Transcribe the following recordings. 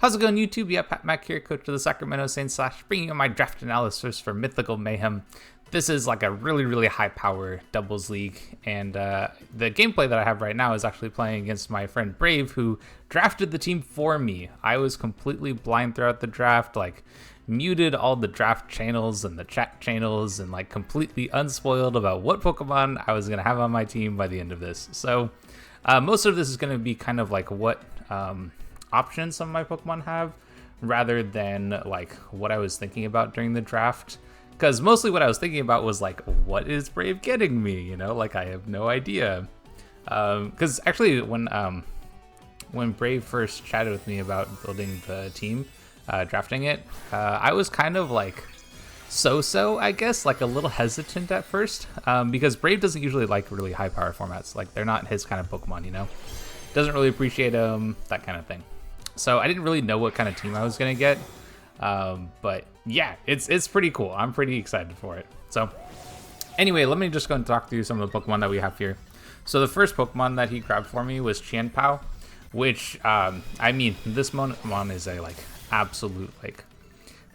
How's it going, YouTube? Yeah, Pat Mac here, coach of the Sacramento Saints / bringing you my draft analysis for Mythical Mayhem. This is like a really high power doubles league, and the gameplay that I have right now is actually playing against my friend Brave, who drafted the team for me. I was completely blind throughout the draft, like muted all the draft channels and the chat channels, and like completely unspoiled about what Pokemon I was gonna have on my team by the end of this. So most of this is gonna be kind of like what options some of my Pokemon have, rather than like what I was thinking about during the draft. Because mostly what I was thinking about was like, what is Brave getting me? You know, like I have no idea. Because actually, when Brave first chatted with me about building the team, drafting it, I was kind of like so-so, I guess, like a little hesitant at first, because Brave doesn't usually like really high power formats. Like they're not his kind of Pokemon, you know. Doesn't really appreciate them, that kind of thing. So I didn't really know what kind of team I was gonna get. But yeah, it's pretty cool. I'm pretty excited for it. So anyway, let me just go and talk through some of the Pokemon that we have here. So the first Pokemon that he grabbed for me was Qianpao, which, I mean, this Pokemon is a like absolute like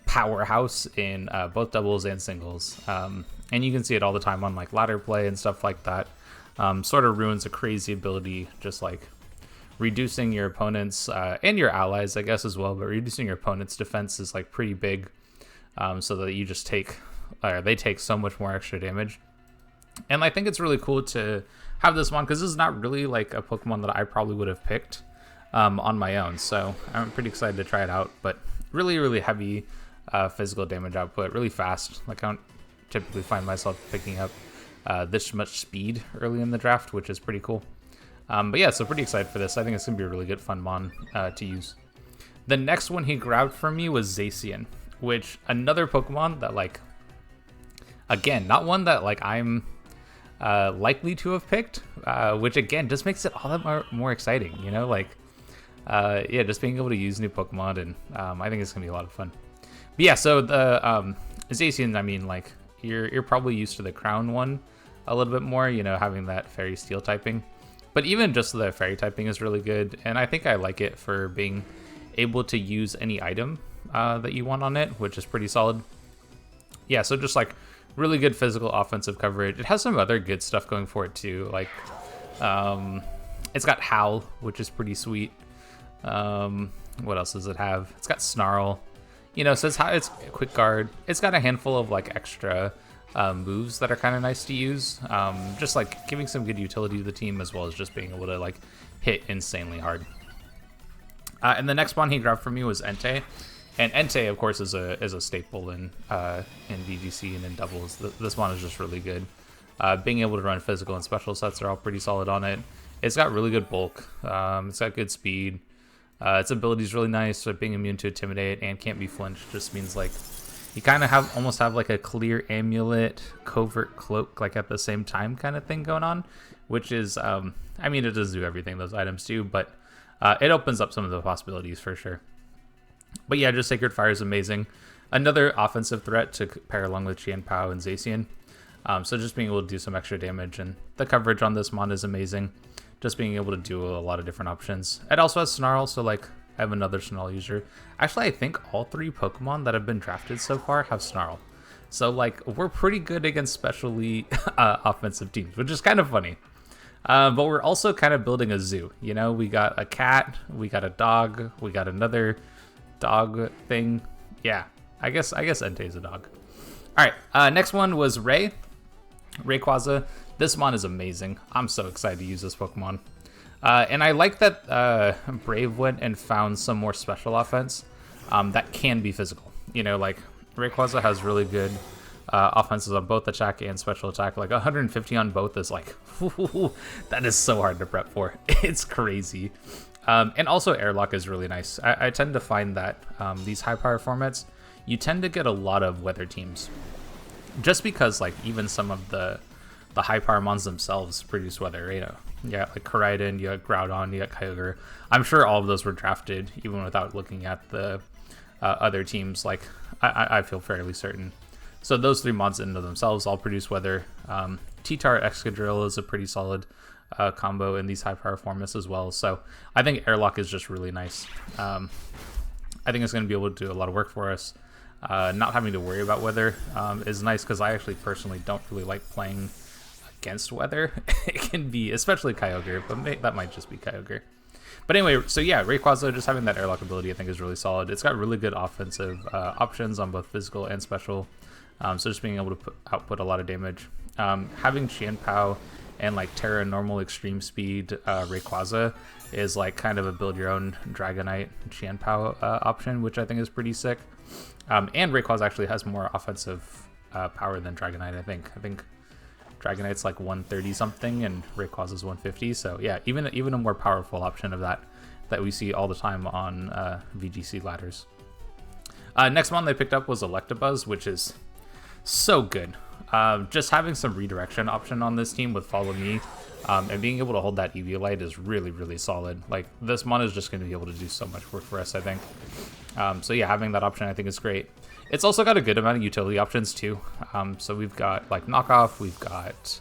powerhouse in both doubles and singles. And you can see it all the time on like ladder play and stuff like that. Sort of ruins a crazy ability, just like reducing your opponent's and your allies, I guess, as well, but reducing your opponent's defense is like pretty big, so that you just take, they take so much more extra damage. And I think it's really cool to have this one, because this is not really like a Pokemon that I probably would have picked on my own, so I'm pretty excited to try it out. But really heavy physical damage output, really fast. Like I don't typically find myself picking up this much speed early in the draft, which is pretty cool. But yeah, so pretty excited for this. I think it's going to be a really good fun mon to use. The next one he grabbed from me was Zacian, which another Pokemon that like, again, not one that like I'm likely to have picked, which again just makes it all that more exciting, you know, like yeah, just being able to use new Pokemon, and I think it's going to be a lot of fun. But yeah, so the Zacian, I mean, like you're probably used to the Crown one a little bit more, you know, having that Fairy Steel typing. But even just the Fairy typing is really good, and I think I like it for being able to use any item that you want on it, which is pretty solid. Yeah, so just like really good physical offensive coverage. It has some other good stuff going for it too, like it's got Howl, which is pretty sweet. What else does it have? It's got Snarl, you know, so it's Quick Guard. It's got a handful of like extra moves that are kind of nice to use, just like giving some good utility to the team, as well as just being able to like hit insanely hard. And the next one he grabbed from me was Entei, and Entei of course is a staple in VGC and in doubles. This one is just really good. Being able to run physical and special sets are all pretty solid on it. It's got really good bulk, it's got good speed, its ability is really nice. So being immune to Intimidate and can't be flinched just means like you kind of almost have like a clear amulet, covert cloak, like at the same time kind of thing going on, which is, I mean, it does do everything those items do, but it opens up some of the possibilities for sure. But yeah, just Sacred Fire is amazing. Another offensive threat to pair along with Qianpao and Zacian. So just being able to do some extra damage, and the coverage on this mon is amazing. Just being able to do a lot of different options. It also has Snarl, so like I have another Snarl user. Actually, I think all 3 Pokemon that have been drafted so far have Snarl. So like we're pretty good against specially offensive teams, which is kind of funny. But we're also kind of building a zoo. You know, we got a cat, we got a dog, we got another dog thing. Yeah, I guess Entei's a dog. All right, next one was Rayquaza. This mon is amazing. I'm so excited to use this Pokemon. And I like that Brave went and found some more special offense that can be physical. You know, like Rayquaza has really good offenses on both attack and special attack. Like 150 on both is like, that is so hard to prep for. It's crazy. And also Airlock is really nice. I tend to find that these high power formats, you tend to get a lot of weather teams. Just because like even some of the high power mons themselves produce weather, you know. Yeah, like Koraidon, you got Groudon, you got Kyogre. I'm sure all of those were drafted even without looking at the other teams. Like I feel fairly certain. So those 3 mons in and of themselves all produce weather. T-Tar Excadrill is a pretty solid combo in these high power formats as well. So I think Airlock is just really nice. I think it's going to be able to do a lot of work for us. Not having to worry about weather is nice, because I actually personally don't really like playing against weather. It can be, especially Kyogre, but that might just be Kyogre. But anyway, so yeah, Rayquaza, just having that airlock ability I think is really solid. It's got really good offensive options on both physical and special. So just being able to output a lot of damage. Having Qianpao and like Terra normal extreme speed Rayquaza is like kind of a build your own Dragonite Qianpao option, which I think is pretty sick. And Rayquaza actually has more offensive power than Dragonite, I think. I think Dragonite's like 130 something and Rayquaza's 150. So yeah, even a more powerful option of that we see all the time on VGC ladders. Next one they picked up was Electabuzz, which is so good. Just having some redirection option on this team with Follow Me and being able to hold that Eviolite is really, really solid. Like, this mon is just going to be able to do so much work for us, I think. So yeah, having that option I think is great. It's also got a good amount of utility options too. So we've got like Knockoff, we've got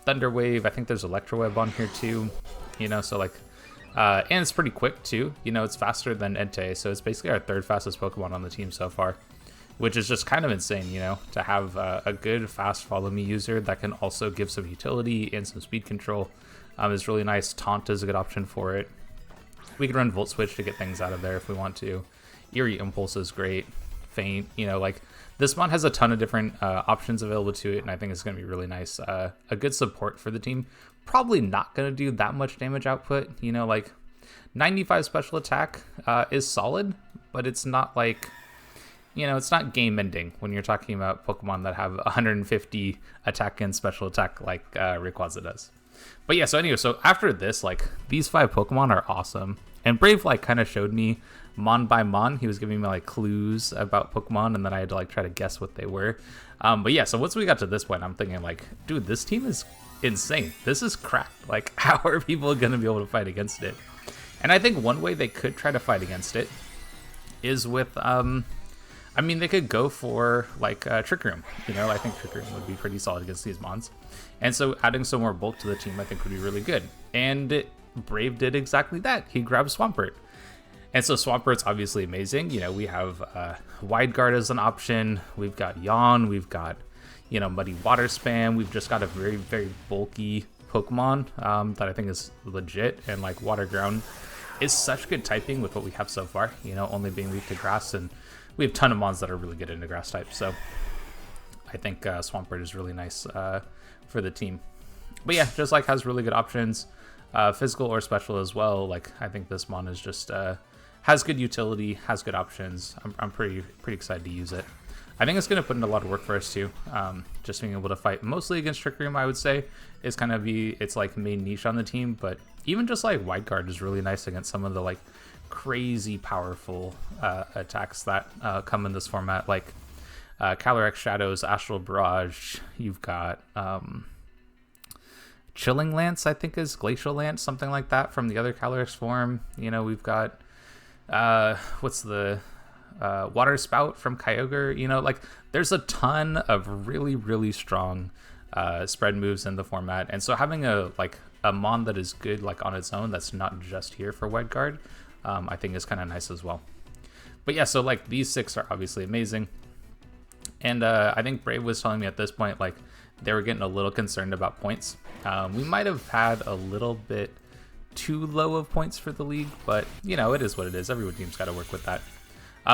Thunder Wave, I think there's Electro Web on here too. You know, so like, and it's pretty quick too. You know, it's faster than Entei, so it's basically our third fastest Pokemon on the team so far, which is just kind of insane, you know, to have a good fast Follow Me user that can also give some utility and some speed control is really nice. Taunt is a good option for it. We can run Volt Switch to get things out of there if we want to. Eerie Impulse is great. Feint, you know, like this mon has a ton of different options available to it, and I think it's going to be really nice. A good support for the team. Probably not going to do that much damage output, you know, like 95 special attack is solid, but it's not like, you know, it's not game ending when you're talking about Pokemon that have 150 attack and special attack like Rayquaza does. But yeah, so anyway, so after this, like, these 5 Pokemon are awesome. And Brave, like, kind of showed me mon by mon. He was giving me, like, clues about Pokemon, and then I had to, like, try to guess what they were. But yeah, so once we got to this point, I'm thinking, like, dude, this team is insane. This is cracked. Like, how are people going to be able to fight against it? And I think one way they could try to fight against it is with, I mean, they could go for, like, Trick Room. You know, I think Trick Room would be pretty solid against these mons. And so adding some more bulk to the team, I think, would be really good. And Brave did exactly that. He grabbed Swampert. And so Swampert's obviously amazing. You know, we have Wide Guard as an option. We've got Yawn. We've got, you know, Muddy Water Spam. We've just got a very, very bulky Pokemon that I think is legit. And, like, Water Ground is such good typing with what we have so far. You know, only being weak to grass, and we have a ton of mons that are really good into grass type, so I think Swampert is really nice for the team. But yeah, just like has really good options, physical or special as well. Like, I think this mon is just has good utility, has good options. I'm pretty excited to use it. I think it's going to put in a lot of work for us too. Just being able to fight mostly against Trick Room, I would say, is kind of its like main niche on the team. But even just like Wide Guard is really nice against some of the like crazy powerful attacks that come in this format, like Calyrex Shadows, Astral Barrage. You've got Chilling Lance, I think is Glacial Lance, something like that from the other Calyrex form. You know, we've got what's the Water Spout from Kyogre. You know, like there's a ton of really, really strong spread moves in the format, and so having a mon that is good like on its own, that's not just here for Wide Guard, I think is kind of nice as well. But yeah, so like these 6 are obviously amazing. And I think Brave was telling me at this point, like, they were getting a little concerned about points. We might have had a little bit too low of points for the league, but, you know, it is what it is. Every team's got to work with that.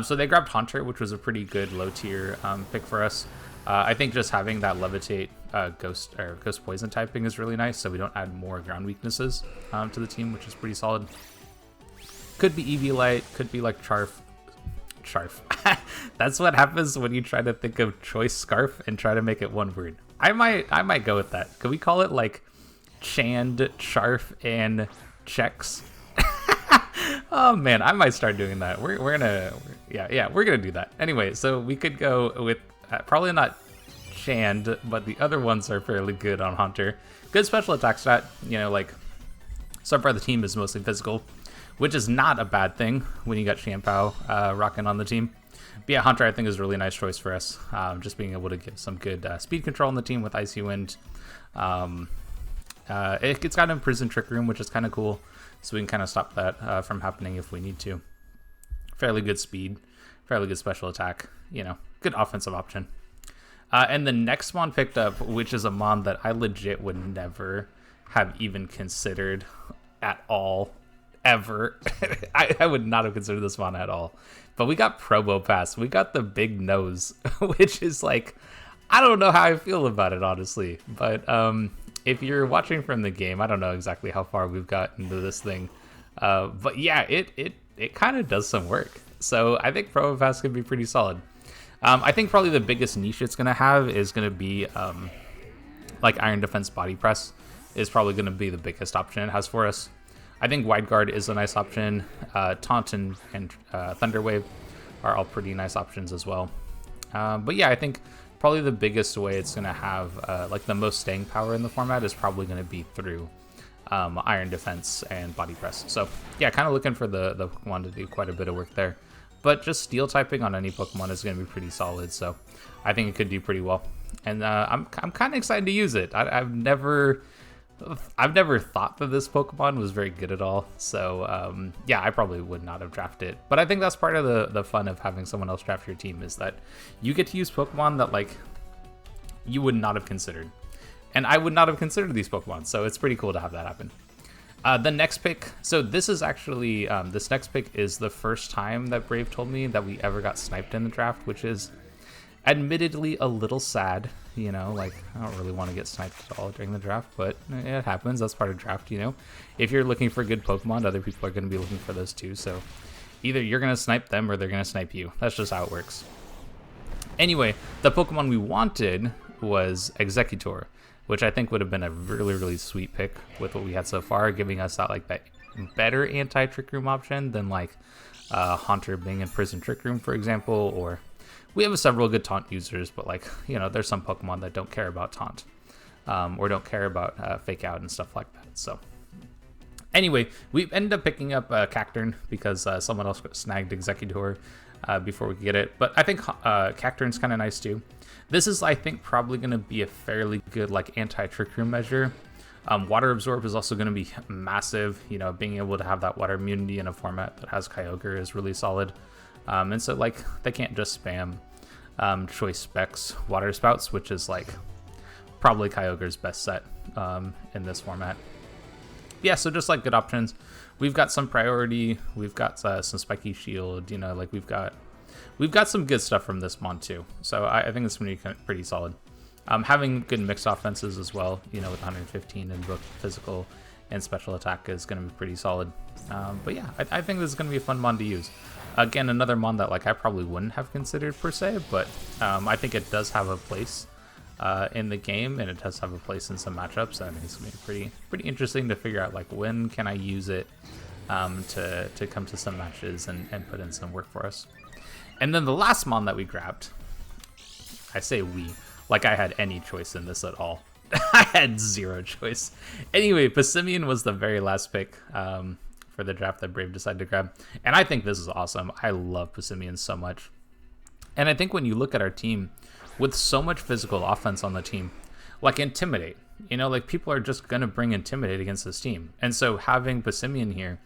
So they grabbed Haunter, which was a pretty good low-tier pick for us. I think just having that Levitate Ghost Poison typing is really nice, so we don't add more ground weaknesses to the team, which is pretty solid. Could be Eviolite, could be like Charf. That's what happens when you try to think of Choice Scarf and try to make it one word. I might go with that. Could we call it like Chand, Charf, and Checks? Oh man, I might start doing that. We're gonna do that. Anyway, so we could go with probably not Chand, but the other ones are fairly good on Haunter. Good special attack stat. You know, like some part of the team is mostly physical, which is not a bad thing when you got Qianpao rocking on the team. But yeah, Haunter I think is a really nice choice for us. Just being able to get some good speed control on the team with Icy Wind. It's got an imprisoned Trick Room, which is kind of cool, so we can kind of stop that from happening if we need to. fairly good speed, fairly good special attack, you know, good offensive option. And the next mon picked up, which is a mon that I legit would never have even considered at all, ever. I would not have considered this mon at all. But we got Probopass. We got the big nose, which is like, I don't know how I feel about it, honestly. But if you're watching from the game, I don't know exactly how far we've got into this thing. But yeah, it kind of does some work. So I think Probopass could be pretty solid. I think probably the biggest niche it's going to have is going to be like Iron Defense Body Press is probably going to be the biggest option it has for us. I think Wide Guard is a nice option. Taunt and Thunder Wave are all pretty nice options as well. But yeah, I think probably the biggest way it's going to have like the most staying power in the format is probably going to be through Iron Defense and Body Press. So yeah, kind of looking for the Pokemon to do quite a bit of work there. But just Steel typing on any Pokemon is going to be pretty solid, so I think it could do pretty well. And I'm kind of excited to use it. I've never thought that this Pokemon was very good at all, so yeah, I probably would not have drafted it. But I think that's part of the fun of having someone else draft your team, is that you get to use Pokemon that like you would not have considered, and I would not have considered these Pokemon. So it's pretty cool to have that happen. The next pick, so this is actually, this next pick is the first time that Brave told me that we ever got sniped in the draft, which is admittedly a little sad, you know, like I don't really want to get sniped at all during the draft, but it happens, that's part of draft, you know. If you're looking for good Pokemon, other people are going to be looking for those too, so either you're going to snipe them or they're going to snipe you. That's just how it works. Anyway, the Pokemon we wanted was Executor, which I think would have been a really, really sweet pick with what we had so far, giving us that like that better anti-Trick Room option than like Haunter being in Prison Trick Room, for example. Or we have several good Taunt users, but like, you know, there's some Pokemon that don't care about Taunt or don't care about Fake Out and stuff like that. So anyway, we ended up picking up Cacturne because someone else snagged Executor before we could get it. But I think Cacturne's kind of nice too. This is, I think, probably going to be a fairly good like anti-Trick Room measure. Water Absorb is also going to be massive. You know, being able to have that water immunity in a format that has Kyogre is really solid. And so like they can't just spam Choice Specs Water Spouts, which is like probably Kyogre's best set in this format. Yeah, so just like good options. We've got some priority. We've got some Spiky Shield. You know, like we've got some good stuff from this mon too. So I think it's going to be pretty solid. Having good mixed offenses as well, you know, with 115 in both physical and special attack is going to be pretty solid. But yeah, I think this is going to be a fun mon to use. Again, another mon that like I probably wouldn't have considered per se, but I think it does have a place in the game, and it does have a place in some matchups. I think it's going to be pretty interesting to figure out like when can I use it to come to some matches and put in some work for us. And then the last mon that we grabbed, I say we, like I had any choice in this at all. I had zero choice. Anyway, Passimian was the very last pick for the draft that Brave decided to grab. And I think this is awesome. I love Passimian so much. And I think when you look at our team, with so much physical offense on the team, like Intimidate, you know, like people are just going to bring Intimidate against this team. And so having Passimian here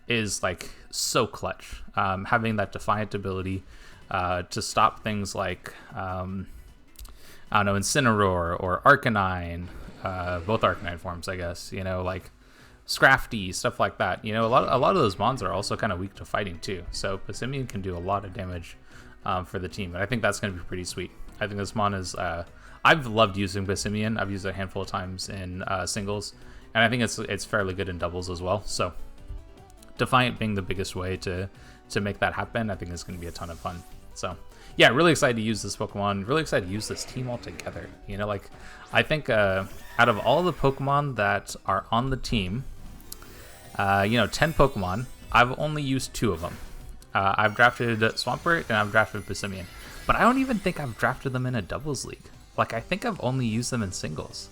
is like so clutch. Having that Defiant ability to stop things like I don't know, Incineroar or Arcanine, both Arcanine forms, I guess, you know, like Scrafty, stuff like that. You know, a lot of those mons are also kind of weak to fighting too. So Passimian can do a lot of damage for the team, and I think that's going to be pretty sweet. I think this mon is I've loved using Passimian. I've used it a handful of times in singles, and I think it's fairly good in doubles as well. So Defiant being the biggest way to make that happen, I think it's going to be a ton of fun. So yeah, really excited to use this Pokemon. Really excited to use this team all together. You know, like I think out of all the Pokemon that are on the team, you know, 10 Pokemon, I've only used 2 of them. I've drafted Swampert and I've drafted Passimian, but I don't even think I've drafted them in a doubles league. Like I think I've only used them in singles,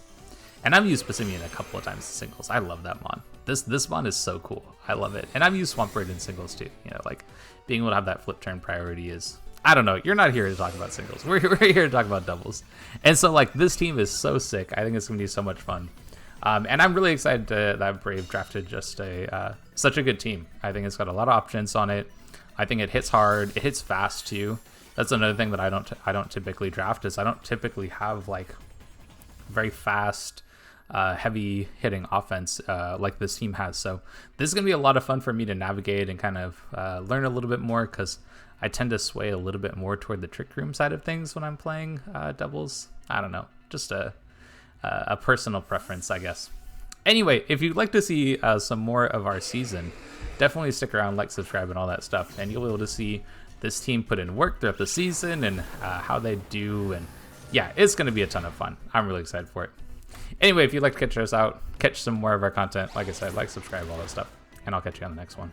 and I've used Passimian a couple of times in singles. I love that mon. This mon is so cool. I love it, and I've used Swampert in singles too. You know, like being able to have that flip turn priority is. I don't know. You're not here to talk about singles. We're here to talk about doubles. And so, like, this team is so sick. I think it's going to be so much fun. And I'm really excited that Brave drafted just such a good team. I think it's got a lot of options on it. I think it hits hard. It hits fast too. That's another thing that I don't typically draft, is I don't typically have like very fast, heavy hitting offense like this team has. So this is gonna be a lot of fun for me to navigate and kind of learn a little bit more, because I tend to sway a little bit more toward the trick room side of things when I'm playing doubles. I don't know, just a personal preference, I guess. Anyway, if you'd like to see some more of our season, definitely stick around, like, subscribe, and all that stuff, and you'll be able to see this team put in work throughout the season and how they do. And yeah, it's going to be a ton of fun. I'm really excited for it. Anyway, if you'd like to catch us out, catch some more of our content, like I said, like, subscribe, all that stuff, and I'll catch you on the next one.